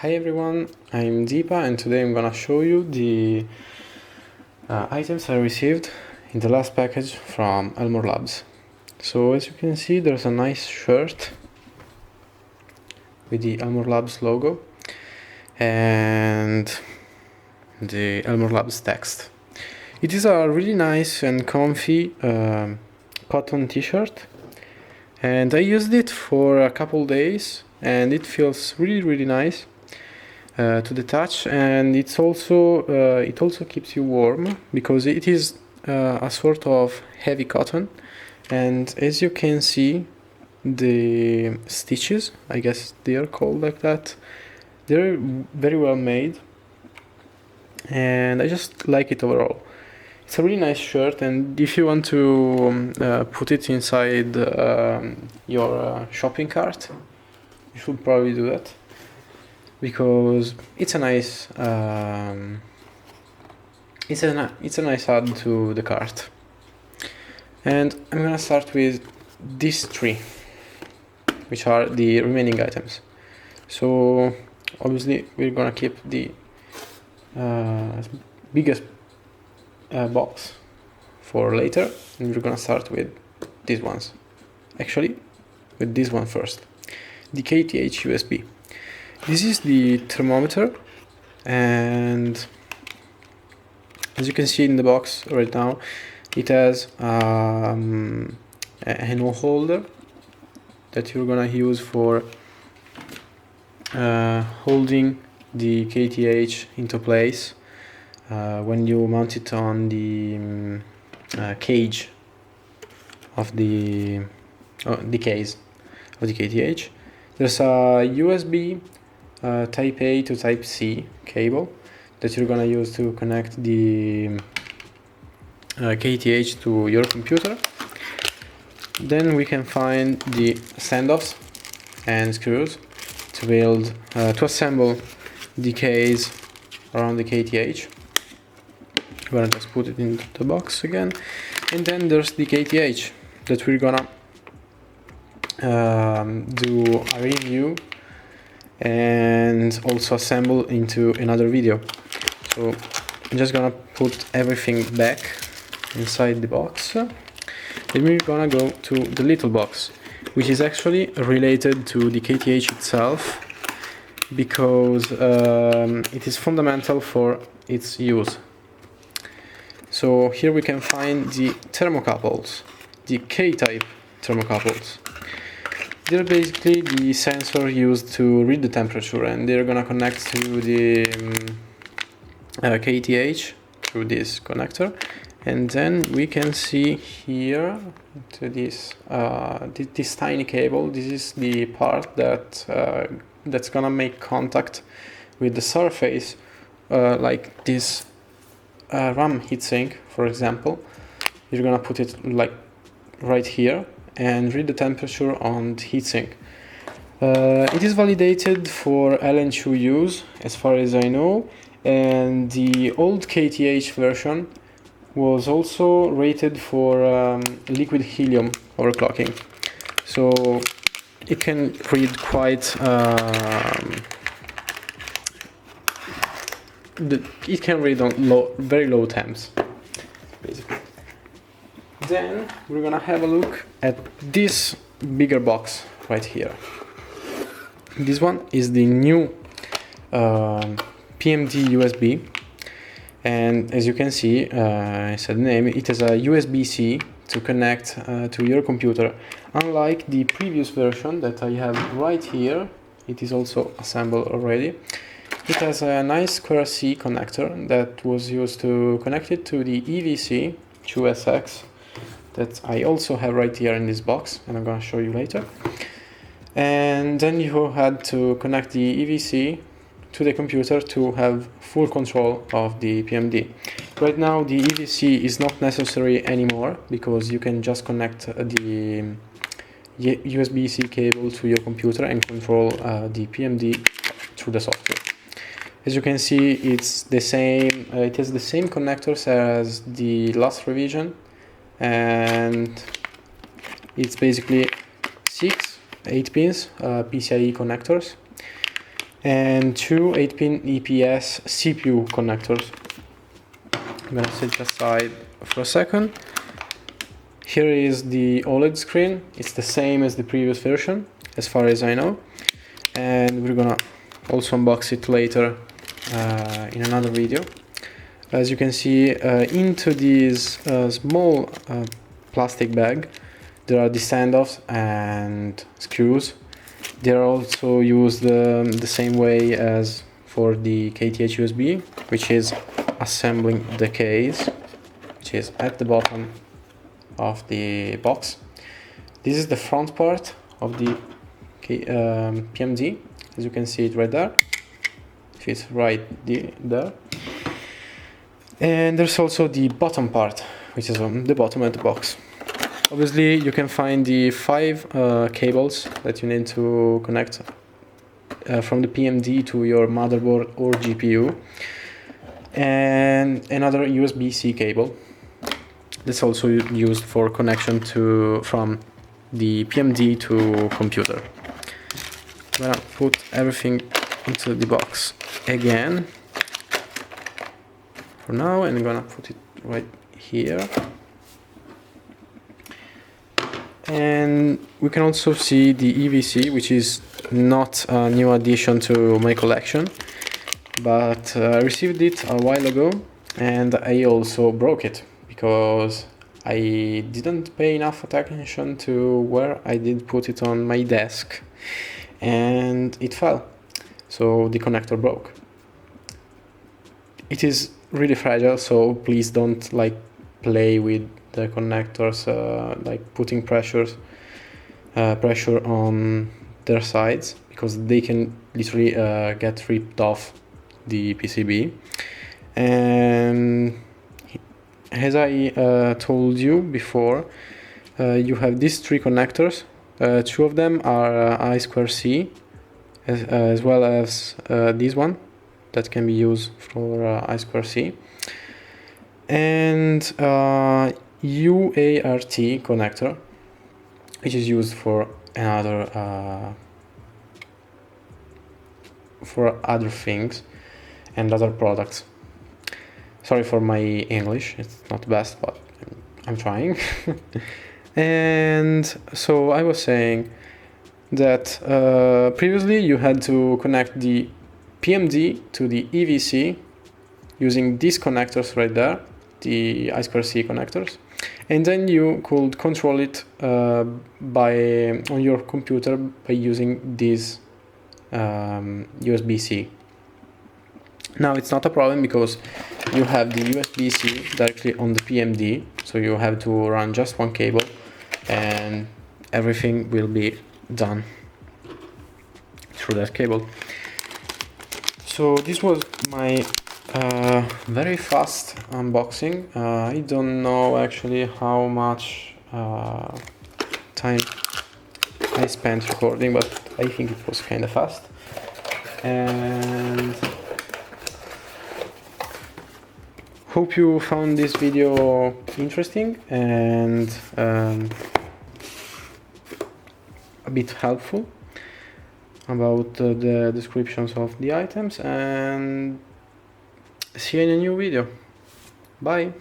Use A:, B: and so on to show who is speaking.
A: Hi everyone, I'm Deepa and today I'm gonna show you the items I received in the last package from ElmorLabs. So as you can see, there's a nice shirt with the ElmorLabs logo and the ElmorLabs text. It is a really nice and comfy cotton t-shirt, and I used it for a couple days and it feels really nice to the touch, and it also keeps you warm because it is a sort of heavy cotton, and as you can see, the stitches, I guess they are called like that, they're very well made and I just like it overall. It's a really nice shirt, and if you want to put it inside your shopping cart, you should probably do that, because it's a nice it's a nice add to the cart. And I'm gonna start with these three, which are the remaining items. So obviously we're gonna keep the biggest box for later, and we're gonna start with these ones. Actually, with this one first, the KTH USB. This is the thermometer, and as you can see in the box right now, it has a handle holder that you're gonna use for holding the KTH into place when you mount it on the cage of the case of the KTH. There's a USB Type A to Type C cable that you're gonna use to connect the KTH to your computer. Then we can find the standoffs and screws to assemble the case around the KTH. I'm gonna just put it into the box again, and then there's the KTH that we're gonna do a review and also assemble into another video. So I'm just gonna put everything back inside the box. Then we're gonna go to the little box, which is actually related to the KTH itself, because it is fundamental for its use. So here we can find the thermocouples, the K-type thermocouples. They're basically the sensor used to read the temperature, and they're gonna connect to the KTH through this connector. And then we can see here to this this tiny cable. This is the part that's gonna make contact with the surface, like this RAM heatsink, for example. You're gonna put it like right here and read the temperature on the heatsink. It is validated for LN2 use, as far as I know, and the old KTH version was also rated for liquid helium overclocking. So it can read quite it can read on very low temps, basically. Then we're gonna have a look at this bigger box right here. This one is the new PMD USB, and as you can see, I said the name, it has a USB-C to connect to your computer. Unlike the previous version that I have right here, it is also assembled already. It has a nice square C connector that was used to connect it to the EVC 2SX that I also have right here in this box, and I'm gonna show you later. And then you had to connect the EVC to the computer to have full control of the PMD. Right now the EVC is not necessary anymore, because you can just connect the USB-C cable to your computer and control the PMD through the software. As you can see, it's the same. It has the same connectors as the last revision, and it's basically 8 pins PCIe connectors. and two 8-pin EPS CPU connectors. I'm gonna set it aside for a second. Here is the OLED screen. It's the same as the previous version, as far as I know. And we're gonna also unbox it later in another video. As you can see, into this small plastic bag, there are the standoffs and screws. They are also used the same way as for the KTH USB, which is assembling the case, which is at the bottom of the box. This is the front part of the PMD, as you can see it right there. It fits right there. And there's also the bottom part, which is on the bottom of the box. Obviously, you can find the 5 cables that you need to connect from the PMD to your motherboard or GPU, and another USB-C cable that's also used for connection from the PMD to computer. I'm gonna put everything into the box again for now, and I'm gonna put it right here. And we can also see the EVC, which is not a new addition to my collection, but I received it a while ago and I also broke it because I didn't pay enough attention to where I did put it on my desk and it fell, so the connector broke. It is really fragile, so please don't play with the connectors, like putting pressure on their sides, because they can literally get ripped off the PCB. And as I told you before, you have these 3 connectors. 2 of them are I2C, as well as this one that can be used for I2C, and UART connector, which is used for other things and other products. Sorry for my English, it's not the best, but I'm trying. And so I was saying that previously you had to connect the PMD to the EVC using these connectors right there, the I2C connectors, and then you could control it on your computer by using this USB-C. Now it's not a problem because you have the USB-C directly on the PMD, so you have to run just one cable and everything will be done through that cable. So this was my very fast unboxing. I don't know actually how much time I spent recording, but I think it was kind of fast. And hope you found this video interesting and a bit helpful about the descriptions of the items, and see you in a new video. Bye!